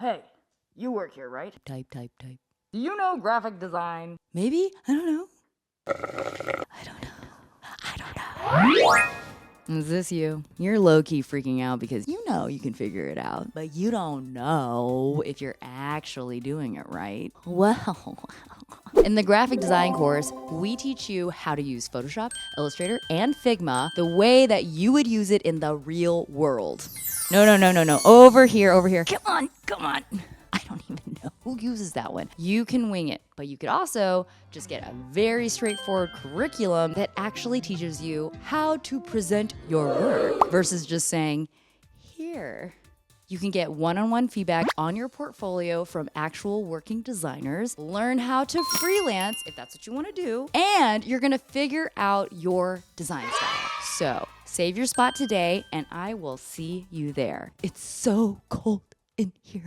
Hey, you work here, right? Type. Do you know graphic design? Maybe? I don't know. Is this you? You're low-key freaking out because you know you can figure it out, but you don't know if you're actually doing it right. Well, in the graphic design course, we teach you how to use Photoshop, Illustrator, and Figma the way that you would use it in the real world. No. Over here. Come on. I don't even know who uses that one. You can wing it, but you could also just get a very straightforward curriculum that actually teaches you how to present your work versus just saying, here. You can get one-on-one feedback on your portfolio from actual working designers, learn how to freelance if that's what you want to do, and you're gonna figure out your design style. So save your spot today and I will see you there. It's so cold in here.